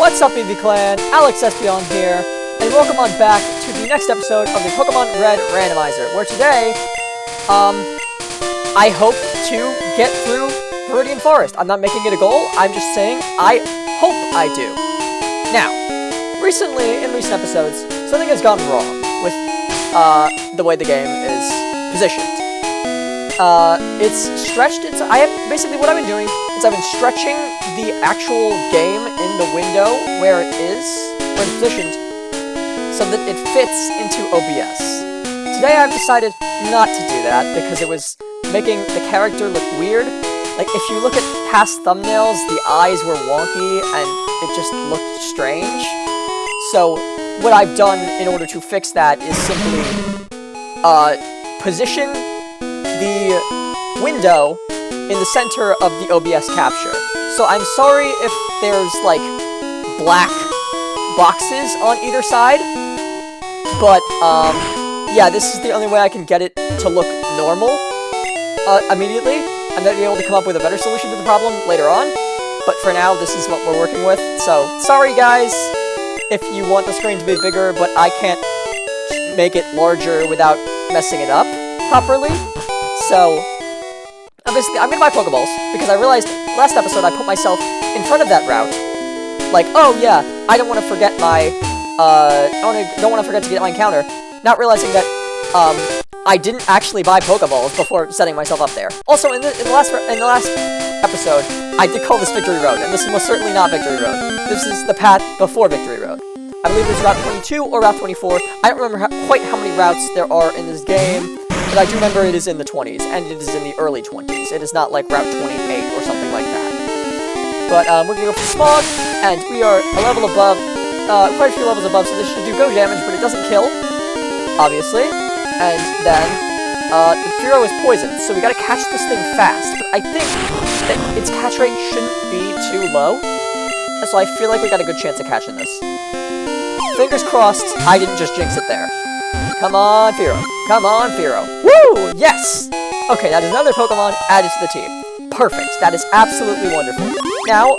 What's up, EV Clan? Alex Espion here, and welcome on back to the next episode of the Pokemon Red Randomizer, where today, I hope to get through Viridian Forest. I'm not making it a goal, I'm just saying I hope I do. Now, recently, in recent episodes, something has gone wrong with, the way the game is positioned. It's stretched, basically what I've been doing is I've been stretching the actual game in the window where it's positioned so that it fits into OBS. Today I've decided not to do that because it was making the character look weird. Like, if you look at past thumbnails, the eyes were wonky and it just looked strange. So, what I've done in order to fix that is simply, position the window in the center of the OBS capture. So I'm sorry if there's, like, black boxes on either side, but, yeah, this is the only way I can get it to look normal, immediately. I'm gonna be able to come up with a better solution to the problem later on, but for now, this is what we're working with. So, sorry guys if you want the screen to be bigger, but I can't make it larger without messing it up properly. So, obviously, I'm gonna buy Pokeballs, because I realized last episode I put myself in front of that route. Like, oh yeah, I don't want to forget my, don't want to forget to get my encounter. Not realizing that, I didn't actually buy Pokeballs before setting myself up there. Also, in the last episode, I did call this Victory Road, and this is most certainly not Victory Road. This is the path before Victory Road. I believe it's Route 22 or Route 24. I don't remember quite how many routes there are in this game, but I do remember it is in the 20s, and it is in the early 20s. It is not like Route 28 or something like that. But, we're gonna go for Smog, and we are a level above, quite a few levels above, so this should do go damage, but it doesn't kill, obviously. And then, the Phew is poisoned, so we gotta catch this thing fast. But I think that its catch rate shouldn't be too low, so I feel like we got a good chance of catching this. Fingers crossed, I didn't just jinx it there. Come on, Phew. Come on, Phew. Woo! Yes! Okay, that is another Pokemon added to the team. Perfect. That is absolutely wonderful. Now,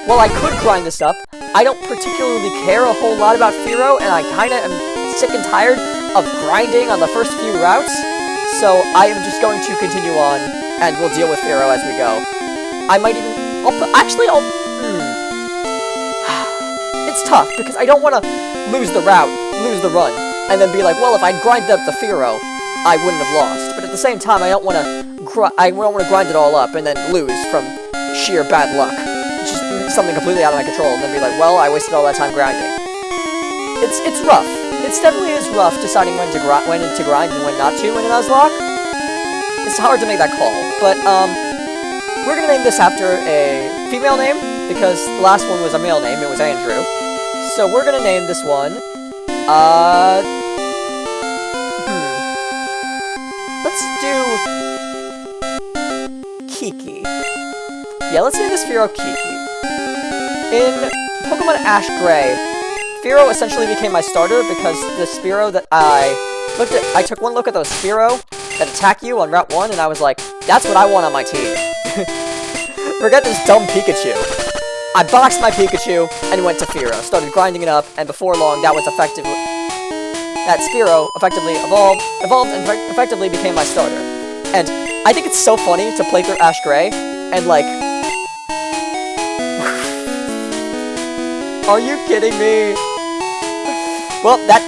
while I could grind this up, I don't particularly care a whole lot about Phew, and I kinda am sick and tired of grinding on the first few routes, so I am just going to continue on, and we'll deal with Phew as we go. I might even... It's tough, because I don't want to lose the route, lose the run, and then be like, well, if I grinded up the Phew, I wouldn't have lost. But at the same time, I don't want to grind it all up and then lose from sheer bad luck. Just something completely out of my control, and then be like, well, I wasted all that time grinding. It's rough. It definitely is rough deciding when to grind and when not to in a Nuzlocke. It's hard to make that call, but we're gonna name this after a female name because the last one was a male name. It was Andrew. So we're gonna name this one. Let's do Kiki. Yeah, let's name this Phew Kiki. In Pokemon Ash Gray, Phew essentially became my starter because the Spearow that I took one look at those Spearow that attack you on Route 1, and I was like, that's what I want on my team. Forget this dumb Pikachu. I boxed my Pikachu and went to Phew, started grinding it up, and before long, that Spearow effectively evolved and effectively became my starter. And I think it's so funny to play through Ash Gray, and like... Are you kidding me? Well, that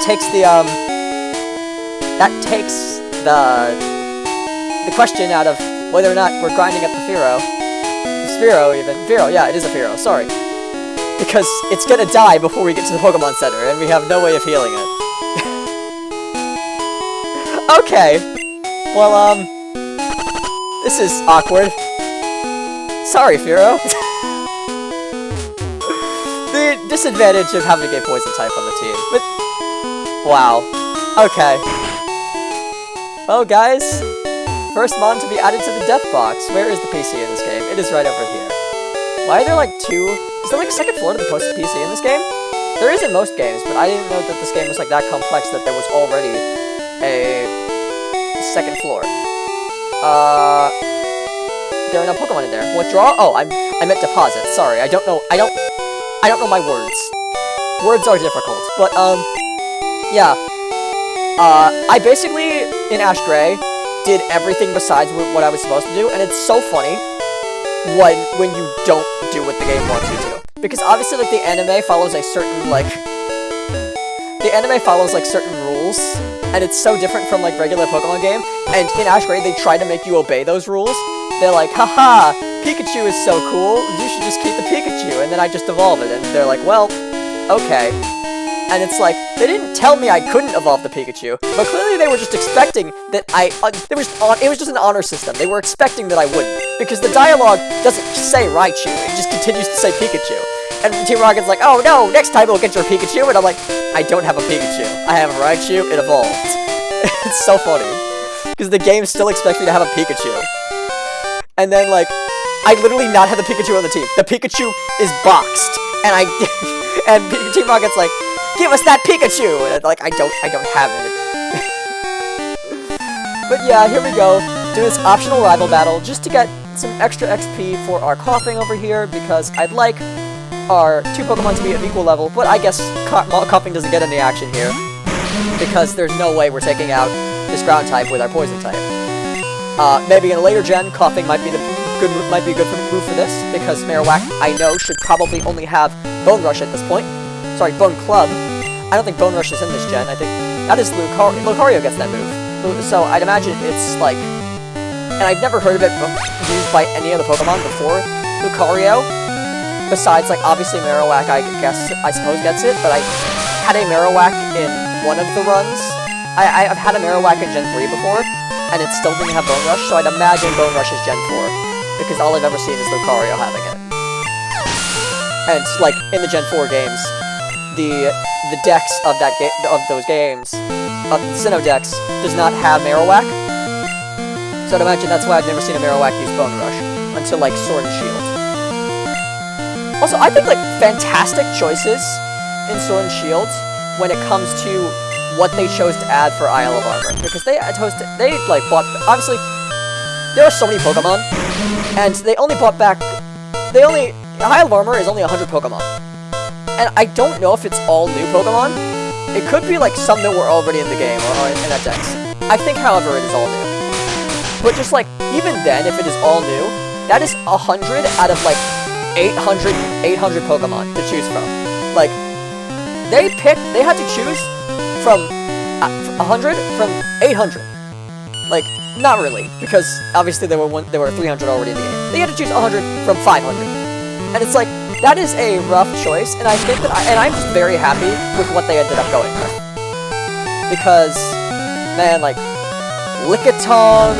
takes the question out of whether or not we're grinding up the Spearow even. Phew, yeah, it is a Phew, sorry. Because it's gonna die before we get to the Pokemon Center, and we have no way of healing it. Okay. Well, this is awkward. Sorry, Phew. The disadvantage of having a poison type on the team, but... Wow. Okay. Well, guys, first mon to be added to the death box. Where is the PC in this game? It is right over here. Why are there, like, is there, like, a second floor to the posted PC in this game? There is in most games, but I didn't know that this game was, like, that complex that there was already a second floor. There are no Pokemon in there. Withdraw? Oh, I meant deposit. Sorry, I don't know my words. Words are difficult, but, yeah. I basically, in Ash Gray, did everything besides what I was supposed to do, and it's so funny when you don't do what the game wants you to. Because obviously, like, the anime follows a certain, like... The anime follows, like, certain rules, and it's so different from, like, regular Pokemon game, and in Ash Gray, they try to make you obey those rules. They're like, haha, Pikachu is so cool, you should just keep the Pikachu, and then I just evolve it, and they're like, well, okay. And it's like, they didn't tell me I couldn't evolve the Pikachu, but clearly they were just expecting that it was just an honor system. They were expecting that I wouldn't, because the dialogue doesn't say Raichu, it just continues to say Pikachu. And Team Rocket's like, oh no, next time we'll get your Pikachu, and I'm like, I don't have a Pikachu. I have a Raichu, it evolved. It's so funny, because the game still expects me to have a Pikachu. And then, like, I literally not have the Pikachu on the team. The Pikachu is boxed, and and Team Rocket's like, give us that Pikachu! And like, I don't have it. But yeah, here we go. Do this optional rival battle just to get some extra XP for our coughing over here, because I'd like our two Pokemon to be at equal level, but I guess coughing doesn't get any action here, because there's no way we're taking out this ground type with our poison type. Maybe in a later gen, coughing might be a good move for this, because Marowak, I know, should probably only have Bone Rush at this point. Sorry, Bone Club. I don't think Bone Rush is in this gen. I think that is Lucario gets that move. So I'd imagine it's like, and I've never heard of it used by any other Pokemon before Lucario. Besides, like, obviously Marowak, I suppose gets it, but I had a Marowak in one of the runs. I've had a Marowak in Gen 3 before, and it still didn't have Bone Rush, so I'd imagine Bone Rush is Gen 4, because all I've ever seen is Lucario having it. And, like, in the Gen 4 games, the dex of those games, the Sinnoh Dex, does not have Marowak, so I'd imagine that's why I've never seen a Marowak use Bone Rush, until, like, Sword and Shield. Also, I think, like, fantastic choices in Sword and Shield when it comes to what they chose to add for Isle of Armor, because obviously, there are so many Pokemon, and Isle of Armor is only 100 Pokemon, and I don't know if it's all new Pokemon. It could be, like, some that were already in the game, or in that dex. I think, however, it is all new. But just, like, even then, if it is all new, that is 100 out of, like, 800 Pokemon to choose from. Like, they had to choose from 100 from 800. Like, not really, because obviously there were 300 already in the game. They had to choose 100 from 500. And it's like, that is a rough choice, and I think that I'm just very happy with what they ended up going with. Because, man, like, Lickitung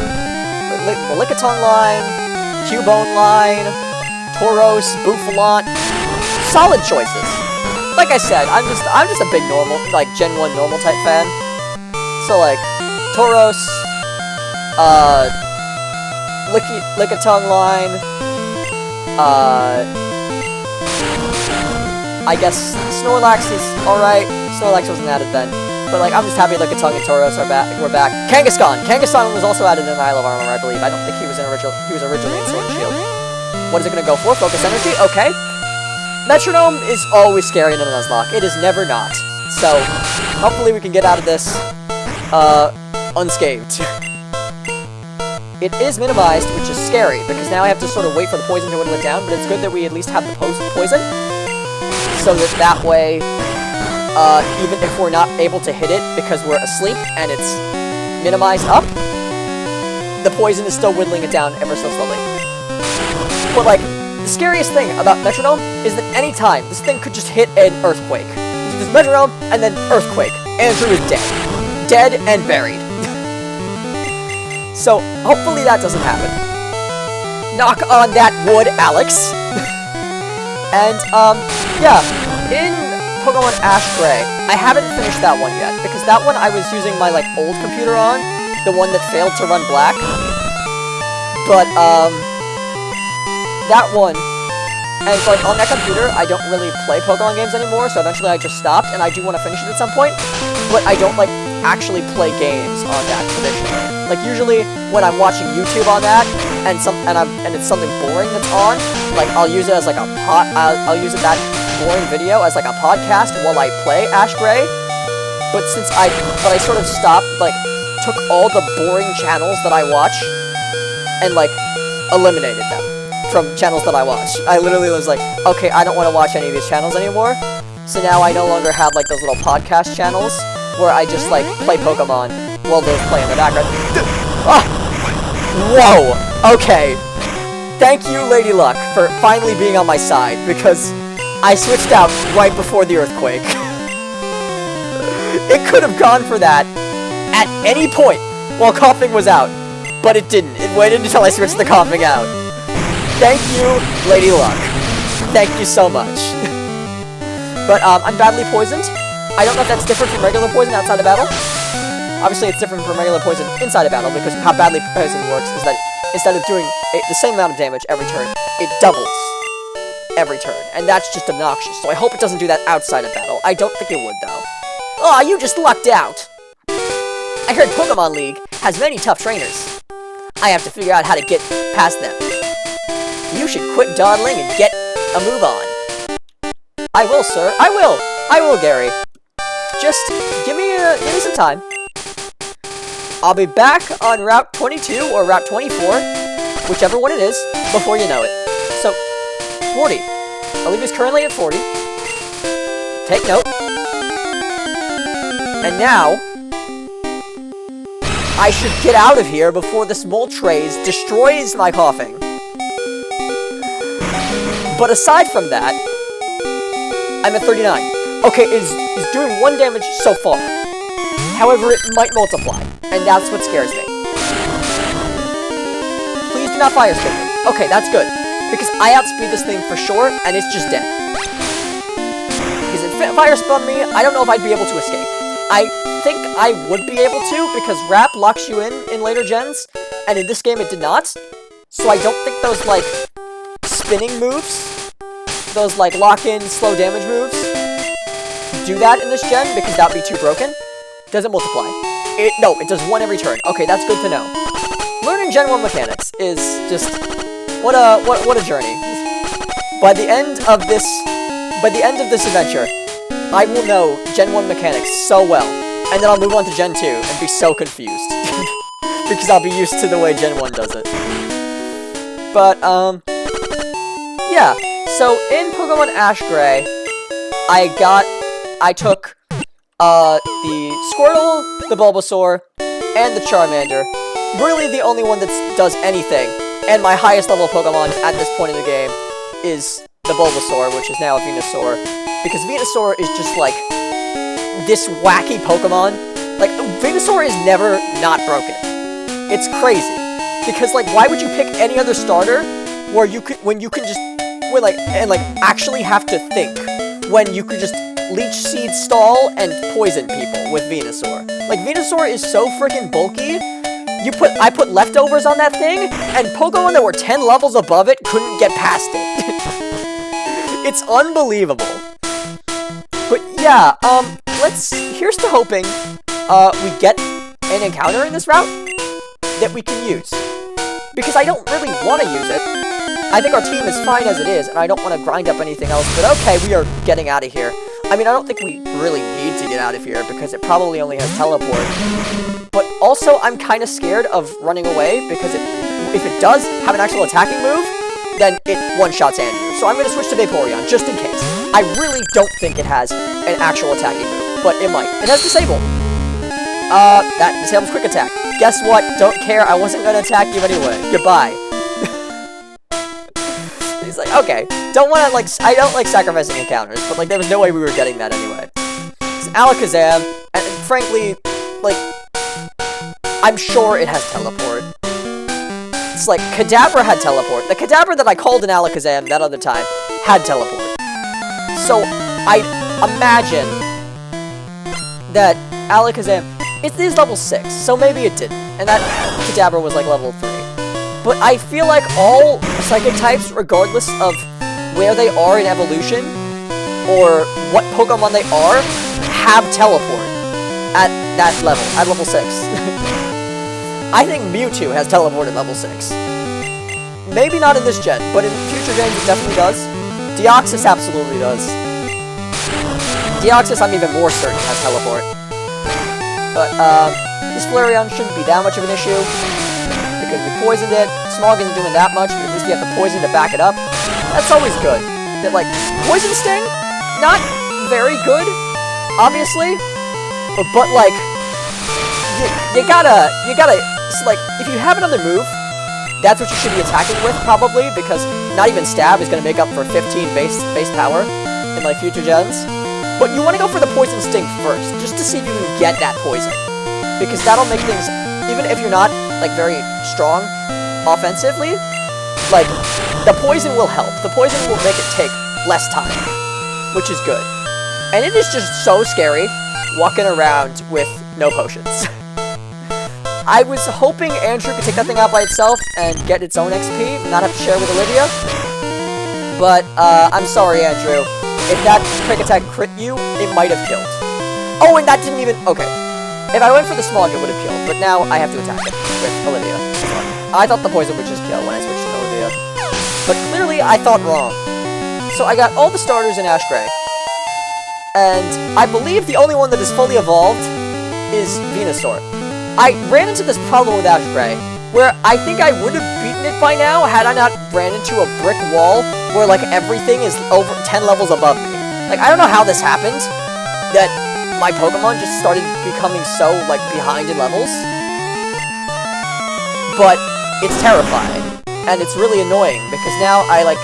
line, Cubone line, Tauros, Bouffalant, solid choices. Like I said, I'm just a big normal, like, Gen 1 normal type fan. So, like, Tauros, Lickitung line, I guess Snorlax is alright. Snorlax wasn't added then. But, like, I'm just happy Lickitung and Tauros we're back. Kangaskhan! Kangaskhan was also added in Isle of Armor, I believe. I don't think he was originally in Sword and Shield. What is it gonna go for? Focus Energy? Okay. Metronome is always scary in a Nuzlocke. It is never not. So, hopefully we can get out of this, unscathed. It is minimized, which is scary, because now I have to sort of wait for the poison to whittle it down, but it's good that we at least have the poison, so that way, even if we're not able to hit it because we're asleep and it's minimized up, the poison is still whittling it down ever so slowly. But, like, the scariest thing about Metronome is that any time this thing could just hit an earthquake. This Metronome, and then earthquake. Andrew is dead. Dead and buried. So, hopefully that doesn't happen. Knock on that wood, Alex. And, yeah, in Pokemon Ash Gray, I haven't finished that one yet, because that one I was using my, like, old computer on, the one that failed to run black. But, that one, and it's like, on that computer, I don't really play Pokemon games anymore, so eventually I just stopped, and I do want to finish it at some point, but I don't, like, actually play games on that traditionally. Like, usually, when I'm watching YouTube on that, and it's something boring that's on, like I'll use it as like I'll use that boring video as like a podcast while I play Ash Gray. But I sort of stopped, like, took all the boring channels that I watch and like eliminated them from channels that I watch. I literally was like, okay, I don't want to watch any of these channels anymore. So now I no longer have like those little podcast channels where I just like play Pokemon while those play in the background. Whoa! Okay. Thank you, Lady Luck, for finally being on my side, because I switched out right before the earthquake. It could have gone for that at any point while coughing was out, but it didn't. It waited until I switched the coughing out. Thank you, Lady Luck. Thank you so much. But I'm badly poisoned. I don't know if that's different from regular poison outside of battle. Obviously, it's different from regular poison inside of battle, because how badly poison works is that instead of doing the same amount of damage every turn, it doubles every turn, and that's just obnoxious. So I hope it doesn't do that outside of battle. I don't think it would, though. Aw, you just lucked out! I heard Pokemon League has many tough trainers. I have to figure out how to get past them. You should quit dawdling and get a move on. I will, sir. I will! I will, Gary. Just give me some time. I'll be back on Route 22 or Route 24, whichever one it is, before you know it. So, 40. Olivia's currently at 40. Take note. And now, I should get out of here before this Moltres destroys my coughing. But aside from that, I'm at 39. Okay, it's doing 1 damage so far. However, it might multiply, and that's what scares me. Please do not fire spin me. Okay, that's good, because I outspeed this thing for sure, and it's just dead. Because if it fire spun me, I don't know if I'd be able to escape. I think I would be able to, because Wrap locks you in later gens, and in this game it did not. So I don't think those, like, spinning moves, those, like, lock-in, slow damage moves, do that in this gen, because that would be too broken. Doesn't multiply. No, it does 1 every turn. Okay, that's good to know. Learning Gen 1 mechanics is just... What a journey. By the end of this adventure, I will know Gen 1 mechanics so well, and then I'll move on to Gen 2 and be so confused. Because I'll be used to the way Gen 1 does it. But, yeah. So, in Pokemon Ash Gray, I took, the Squirtle, the Bulbasaur, and the Charmander. Really the only one that does anything. And my highest level Pokemon at this point in the game is the Bulbasaur, which is now a Venusaur. Because Venusaur is just, like, this wacky Pokemon. Like, Venusaur is never not broken. It's crazy. Because, like, why would you pick any other starter where you could, when you can just, actually have to think, when you could just Leech Seed Stall and poison people with Venusaur. Like, Venusaur is so freaking bulky. I put leftovers on that thing, and Pokemon that were 10 levels above it couldn't get past it. It's unbelievable. But yeah, here's to hoping, we get an encounter in this route that we can use. Because I don't really want to use it. I think our team is fine as it is, and I don't want to grind up anything else, but okay, we are getting out of here. I mean, I don't think we really need to get out of here, because it probably only has teleport. But also, I'm kind of scared of running away, because if it does have an actual attacking move, then it one-shots Andrew. So I'm going to switch to Vaporeon, just in case. I really don't think it has an actual attacking move, but it might. It has Disable. That disables Quick Attack. Guess what? Don't care, I wasn't going to attack you anyway. Goodbye. He's like, okay, I don't like sacrificing encounters, but, like, there was no way we were getting that anyway. It's Alakazam, and frankly, like, I'm sure it has teleport. It's like, Kadabra had teleport. The Kadabra that I called an Alakazam that other time had teleport. So, I imagine that Alakazam, it is level 6, so maybe it didn't, and that Kadabra was, like, level 3. But I feel like all Psychic types, regardless of where they are in evolution, or what Pokemon they are, have teleport at that level, at level 6. I think Mewtwo has teleport at level 6. Maybe not in this gen, but in future gens it definitely does. Deoxys absolutely does. Deoxys, I'm even more certain, has teleport. But, this Flareon shouldn't be that much of an issue, because we poisoned it. Smog isn't doing that much, but at least you have the poison to back it up. That's always good. That, like, Poison Sting, not very good, obviously, but, like, you gotta, like, if you have another move, that's what you should be attacking with, probably, because not even Stab is gonna make up for 15 base power in, like, future gens. But you want to go for the Poison Sting first, just to see if you can get that poison. Because that'll make things, even if you're not, like, very strong offensively, like, the poison will help. The poison will make it take less time, which is good. And it is just so scary walking around with no potions. I was hoping Andrew could take that thing out by itself and get its own XP, not have to share with Olivia. But, I'm sorry, Andrew. If that Quick Attack crit you, it might have killed. Oh, and that didn't even... Okay. If I went for the Smog, it would have killed. But now I have to attack it with Olivia. I thought the Poison would just kill when I switched to Olivia. But clearly, I thought wrong. So I got all the starters in Ash Gray. And I believe the only one that is fully evolved is Venusaur. I ran into this problem with Ash Gray, where I think I would have beaten it by now had I not ran into a brick wall where, like, everything is over 10 levels above me. Like, I don't know how this happened, that my Pokemon just started becoming so, like, behind in levels. But it's terrifying, and it's really annoying, because now and I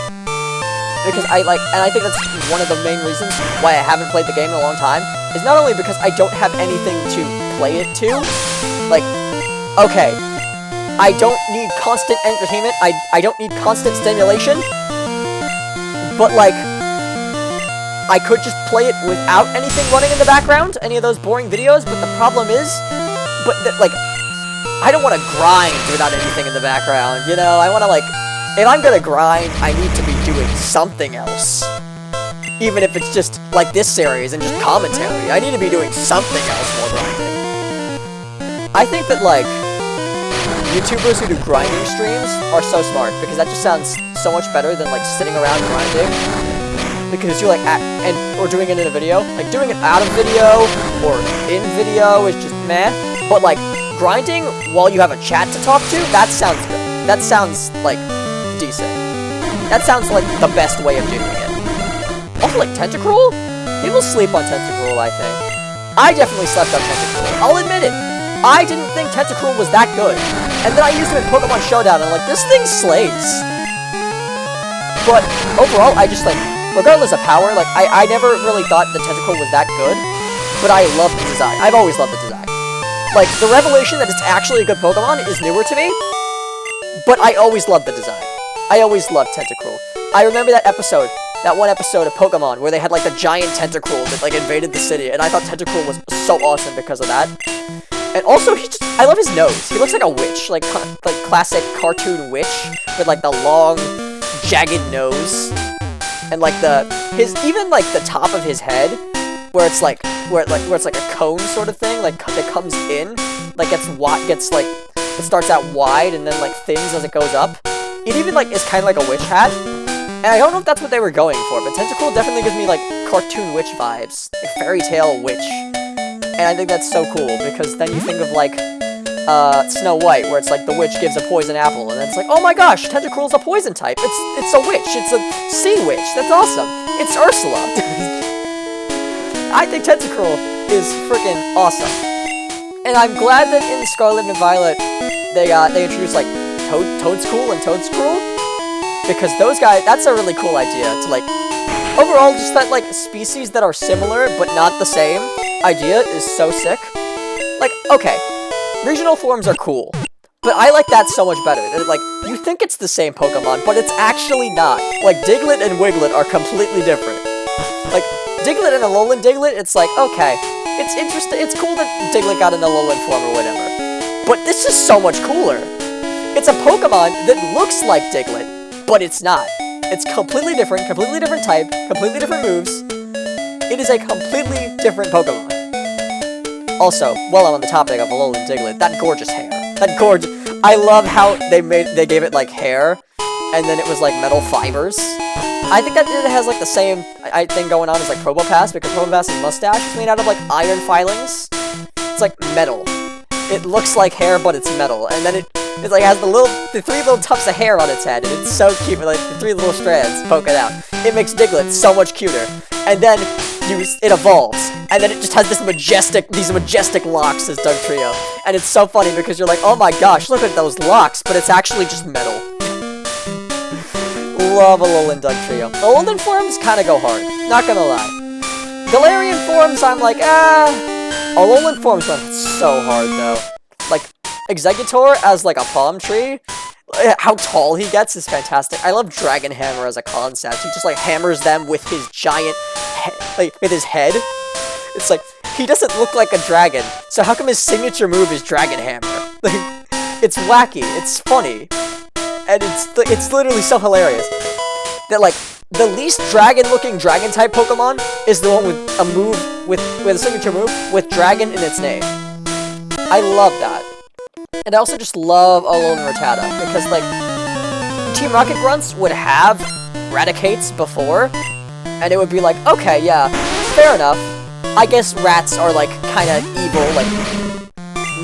think that's one of the main reasons why I haven't played the game in a long time, is not only because I don't have anything to play it to, like, okay, I don't need constant entertainment, I don't need constant stimulation, but, like, I could just play it without anything running in the background, any of those boring videos, but the problem is, like, I don't want to grind without anything in the background, you know? I want to, like, if I'm gonna grind, I need to be doing something else. Even if it's just, like, this series and just commentary, I need to be doing something else while grinding. I think that, like, YouTubers who do grinding streams are so smart, because that just sounds so much better than, like, sitting around grinding. Because you're, like, or doing it in a video. Like, doing it out of video, or in video is just meh. But, like, grinding while you have a chat to talk to, that sounds good. That sounds, like, decent. That sounds like the best way of doing it. Also, like, Tentacruel? People sleep on Tentacruel, I think. I definitely slept on Tentacruel. I'll admit it. I didn't think Tentacruel was that good. And then I used him in Pokemon Showdown, and I'm like, this thing slays. But overall, I just, like, regardless of power, like, I never really thought the Tentacruel was that good. But I love the design. I've always loved the design. Like, the revelation that it's actually a good Pokemon is newer to me. But I always loved the design. I always loved Tentacruel. I remember that one episode of Pokemon where they had, like, the giant Tentacruel that, like, invaded the city, and I thought Tentacruel was so awesome because of that. And also, I love his nose. He looks like a witch, like classic cartoon witch, with, like, the long, jagged nose. And, like, even, like, the top of his head, where it's like a cone sort of thing, like, that comes in, like, it starts out wide and then, like, thins as it goes up. It even, like, is kind of like a witch hat. And I don't know if that's what they were going for, but Tentacruel definitely gives me, like, cartoon witch vibes. Like, fairy tale witch. And I think that's so cool, because then you think of, like, Snow White, where it's like the witch gives a poison apple, and then it's like, oh my gosh, Tentacruel's a poison type. It's a witch. It's a sea witch. That's awesome. It's Ursula. I think Tentacruel is freaking awesome. And I'm glad that in Scarlet and Violet, they introduced, like, Toadscool and Toadscruel, because those guys, that's a really cool idea to, like, overall, just that, like, species that are similar but not the same idea is so sick. Like, okay, regional forms are cool, but I like that so much better. Like, you think it's the same Pokemon, but it's actually not. Like, Diglett and Wiglet are completely different. Like, Diglett and Alolan Diglett, it's like, okay, it's interesting, it's cool that Diglett got an Alolan form or whatever, but this is so much cooler. It's a Pokemon that looks like Diglett, but it's not. It's completely different type, completely different moves. It is a completely different Pokemon. Also, while I'm on the topic of Alolan Diglett, that gorgeous hair. I love how they gave it, like, hair and then it was like metal fibers. I think that it has like the same thing going on as like Probopass, because Probopass's mustache is made out of like iron filings. It's like metal. It looks like hair, but it's metal, and then it like has the 3 little tufts of hair on its head, and it's so cute with like the 3 little strands poking out. It makes Diglett so much cuter, and then it evolves, and then it just has these majestic locks as Dugtrio, and it's so funny because you're like, oh my gosh, look at those locks, but it's actually just metal. Love Alolan Dugtrio. Alolan forms kind of go hard, not gonna lie. Galarian forms, I'm like, Alolan forms went so hard though. Like, Exeggutor as like a palm tree, how tall he gets is fantastic. I love Dragon Hammer as a concept. He just like hammers them with his giant, with his head. It's like, he doesn't look like a dragon, so how come his signature move is Dragon Hammer? Like, it's wacky, it's funny, and it's literally so hilarious that like the least dragon-looking dragon-type Pokemon is the one with a move with a signature move with dragon in its name. I love that. And I also just love Alolan Rattata, because, like, Team Rocket Grunts would have Raticates before, and it would be like, okay, yeah, fair enough. I guess rats are, like, kinda evil, like,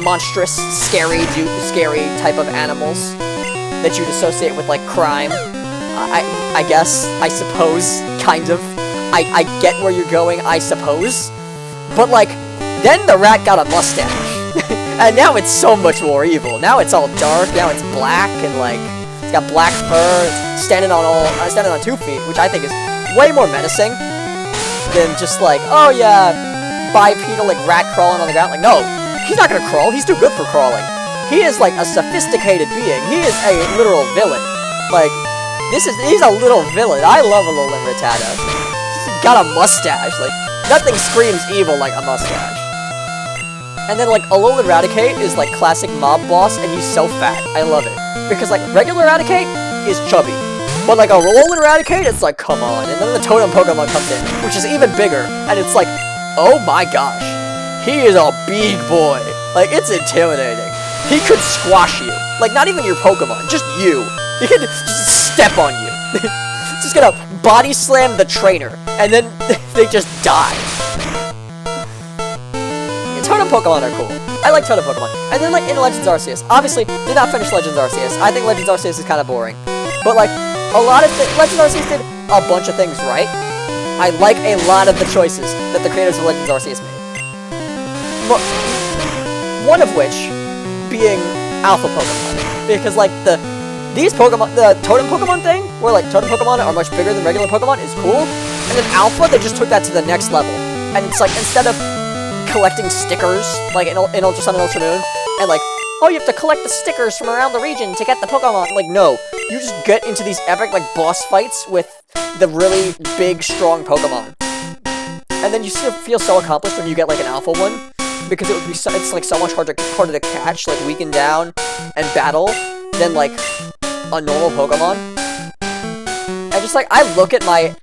monstrous, scary type of animals that you'd associate with, like, crime. I guess, I suppose, kind of. I get where you're going, I suppose. But, like, then the rat got a mustache. And now it's so much more evil. Now it's all dark. Now it's black and like it's got black fur. It's standing on 2 feet, which I think is way more menacing than just like, oh yeah, bipedal like rat crawling on the ground. Like, no, he's not gonna crawl. He's too good for crawling. He is like a sophisticated being. He is a literal villain. Like, he's a little villain. I love Alolan Rattata. He's got a mustache. Like, nothing screams evil like a mustache. And then, like, Alolan Raticate is, like, classic mob boss, and he's so fat. I love it. Because, like, regular Raticate is chubby. But, like, a Alolan Raticate, it's like, come on. And then the Totem Pokemon comes in, which is even bigger. And it's like, oh my gosh. He is a big boy. Like, it's intimidating. He could squash you. Like, not even your Pokemon, just you. He could just step on you. He's just gonna body slam the trainer, and then they just die. Totem Pokemon are cool. I like Totem Pokemon. And then, like, in Legends Arceus. Obviously, did not finish Legends Arceus. I think Legends Arceus is kind of boring. But, like, Legends Arceus did a bunch of things right. I like a lot of the choices that the creators of Legends Arceus made. But one of which being Alpha Pokemon. Because, like, the Totem Pokemon thing, where, like, Totem Pokemon are much bigger than regular Pokemon, is cool. And then Alpha, they just took that to the next level. And it's like, instead of collecting stickers, like in Ultra Sun and Ultra Moon, and like, oh, you have to collect the stickers from around the region to get the Pokemon. Like, no. You just get into these epic, like, boss fights with the really big, strong Pokemon. And then you feel so accomplished when you get, like, an Alpha one, because it's, like, so much harder to catch, like, weaken down and battle than, like, a normal Pokemon. And just, like, I look at my,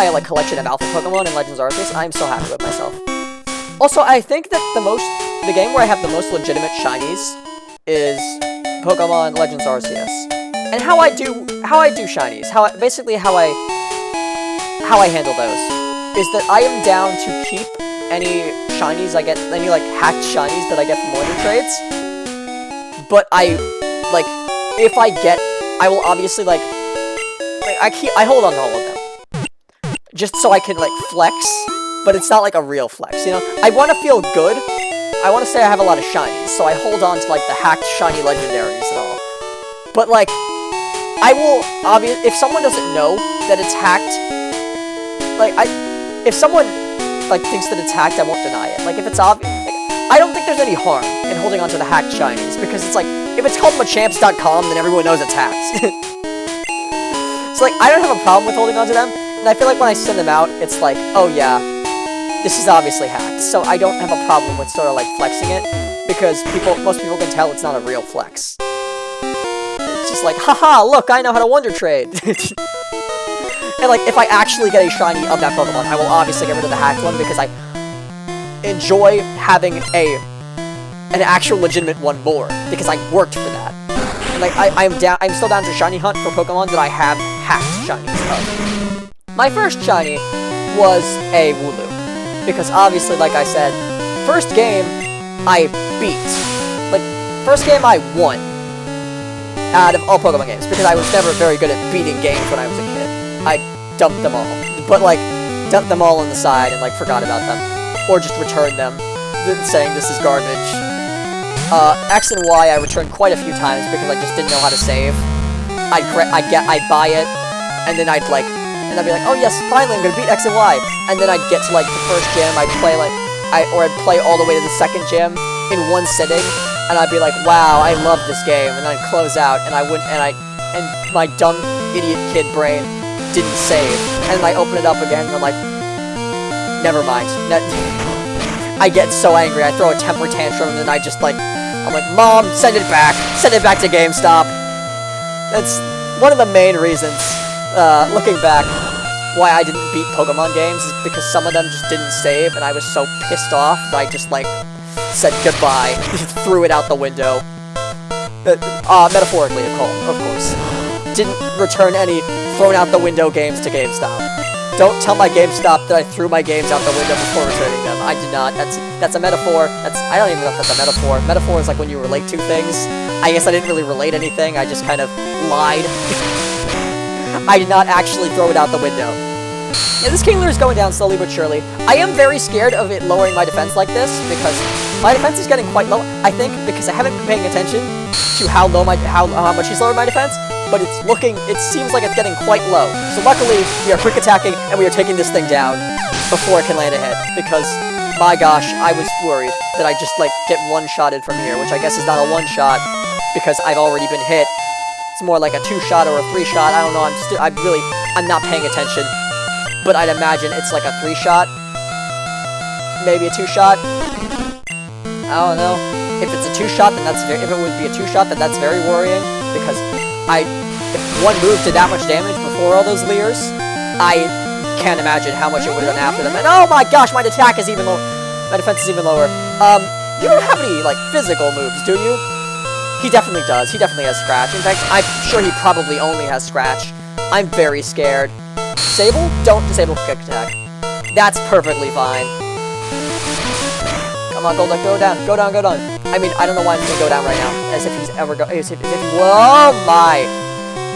like, collection of Alpha Pokemon in Legends Arceus, I'm so happy with myself. Also, I think that the game where I have the most legitimate shinies is Pokemon Legends Arceus. And how I do shinies, basically how I handle those, is that I am down to keep any shinies I get, any like hacked shinies that I get from order trades. But if I will obviously I hold on to all of them, just so I can like flex. But it's not like a real flex, you know? I want to feel good. I want to say I have a lot of shinies, so I hold on to, like, the hacked shiny legendaries and all. But, like, I will, if someone doesn't know that it's hacked, like, if someone, like, thinks that it's hacked, I won't deny it. Like, if it's obvious, like, I don't think there's any harm in holding on to the hacked shinies, because it's like, if it's called Machamps.com, then everyone knows it's hacked. So, like, I don't have a problem with holding on to them, and I feel like when I send them out, it's like, oh yeah, this is obviously hacked, so I don't have a problem with sort of like flexing it, because most people can tell it's not a real flex. It's just like, haha, look, I know how to Wonder Trade. And like, if I actually get a shiny of that Pokemon, I will obviously get rid of the hacked one, because I enjoy having an actual legitimate one more, because I worked for that. And like, I'm still down to shiny hunt for Pokemon that I have hacked shinies of. My first shiny was a Wooloo. Because obviously, like I said, first game I beat. Like, first game I won out of all Pokemon games, because I was never very good at beating games when I was a kid. I dumped them all. But like, dumped them all on the side and like forgot about them. Or just returned them, saying this is garbage. X and Y I returned quite a few times because I just didn't know how to save. I'd buy it, and then I'd be like, oh yes, finally I'm gonna beat X and Y. And then I'd get to like the first gym, I'd play all the way to the second gym in one sitting, and I'd be like, wow, I love this game, and then I'd close out, and and my dumb idiot kid brain didn't save, and then I open it up again, and I'm like, never mind. I get so angry, I throw a temper tantrum, and then I'm like, Mom, send it back to GameStop. That's one of the main reasons, looking back, why I didn't beat Pokemon games, is because some of them just didn't save, and I was so pissed off that I just, like, said goodbye, threw it out the window. Metaphorically, of course. Didn't return any thrown-out-the-window games to GameStop. Don't tell my GameStop that I threw my games out the window before returning them. I did not. That's a metaphor. I don't even know if that's a metaphor. Metaphor is like when you relate two things. I guess I didn't really relate anything. I just kind of lied. I did not actually throw it out the window. Yeah, this Kingler is going down slowly but surely. I am very scared of it lowering my defense like this, because my defense is getting quite low, I think, because I haven't been paying attention to how much he's lowered my defense, but it seems like it's getting quite low. So luckily, we are quick attacking, and we are taking this thing down before it can land a hit, because, my gosh, I was worried that I just, like, get one-shotted from here, which I guess is not a one-shot, because I've already been hit. It's more like a two-shot or a three-shot, I don't know, I'm not paying attention. But I'd imagine it's like a three-shot. Maybe a two-shot. I don't know. If it's a two-shot, then if it would be a two-shot, then that's very worrying. Because if one move did that much damage before all those Leers, I can't imagine how much it would have done after them. And oh my gosh, my attack is even lower. My defense is even lower. You don't have any, like, physical moves, do you? He definitely does. He definitely has Scratch. In fact, I'm sure he probably only has Scratch. I'm very scared. Disable? Don't disable Quick Attack. That's perfectly fine. Come on, Golduck, go down. Go down, go down. I mean, I don't know why I'm gonna go down right now. As if he's ever whoa, my.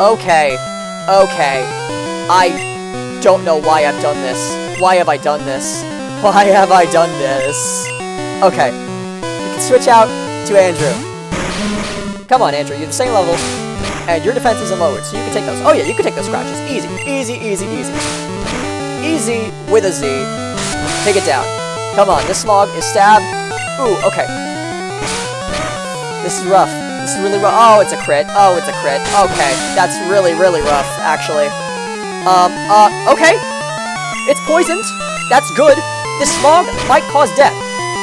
Okay. Okay. I don't know why I've done this. Why have I done this? Why have I done this? Okay. We can switch out to Andrew. Come on, Andrew. You're the same level. And your defense isn't lowered, so you can take those. Oh yeah, you can take those scratches. Easy. Easy, easy, easy. Easy with a Z. Take it down. Come on, this Smog is stab. Ooh, okay. This is rough. This is really rough. Oh, it's a crit. Oh, it's a crit. Okay, that's really, really rough, actually. Okay. It's poisoned. That's good. This Smog might cause death.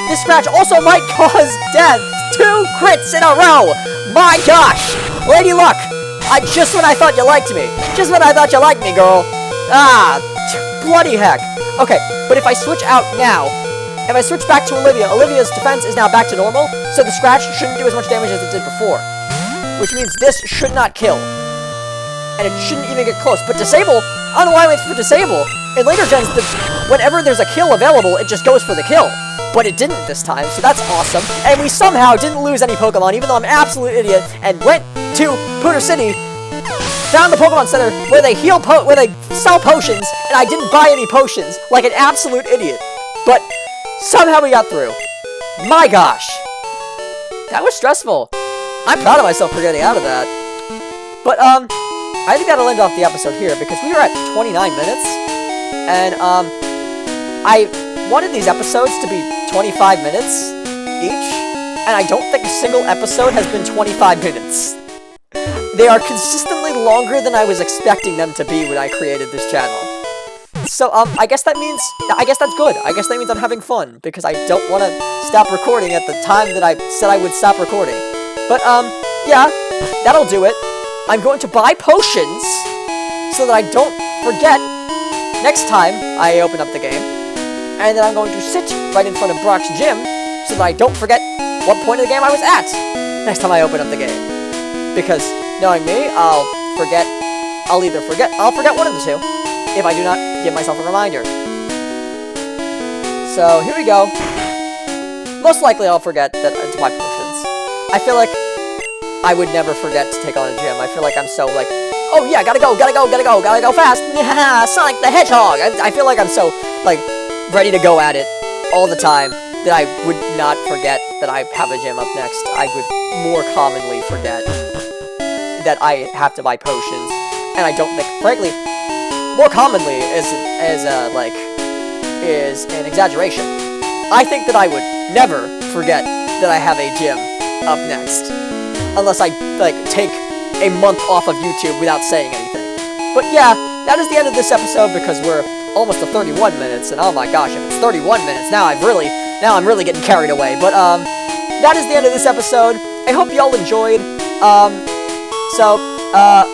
This scratch also might cause death. 2 crits in a row. My gosh. Lady Luck. Just when I thought you liked me. Just when I thought you liked me, girl. Ah, bloody heck. Okay, but if I switch out now, if I switch back to Olivia, Olivia's defense is now back to normal, so the scratch shouldn't do as much damage as it did before. Which means this should not kill. And it shouldn't even get close. But Disable, I don't know why I went for Disable. In later gens, whenever there's a kill available, it just goes for the kill. But it didn't this time, so that's awesome. And we somehow didn't lose any Pokemon, even though I'm an absolute idiot, and went to Pooter City, found the Pokemon Center, where they where they sell potions, and I didn't buy any potions, like an absolute idiot. But somehow we got through. My gosh. That was stressful. I'm proud of myself for getting out of that. But, I think that'll end off the episode here, because we were at 29 minutes, and, I wanted these episodes to be 25 minutes each, and I don't think a single episode has been 25 minutes. They are consistently longer than I was expecting them to be when I created this channel. So, I guess that's good. I guess that means I'm having fun, because I don't want to stop recording at the time that I said I would stop recording. But, yeah, that'll do it. I'm going to buy potions, so that I don't forget next time I open up the game. And then I'm going to sit right in front of Brock's gym, so that I don't forget what point of the game I was at next time I open up the game. Because, knowing me, I'll forget one of the two, if I do not give myself a reminder. So, here we go. Most likely I'll forget that it's my potions. I feel like I would never forget to take on a gym. I feel like I'm so, like, oh yeah, gotta go fast! Sonic the Hedgehog! I feel like I'm so, like, ready to go at it all the time that I would not forget that I have a gym up next. I would more commonly forget that I have to buy potions. And I don't think, frankly, more commonly is an exaggeration. I think that I would never forget that I have a gym up next. Unless I, like, take a month off of YouTube without saying anything. But yeah, that is the end of this episode because we're almost to 31 minutes, and oh my gosh, if it's 31 minutes, now I'm really getting carried away. But, that is the end of this episode. I hope y'all enjoyed.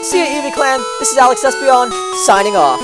See ya, Eevee Clan. This is Alex Espion, signing off.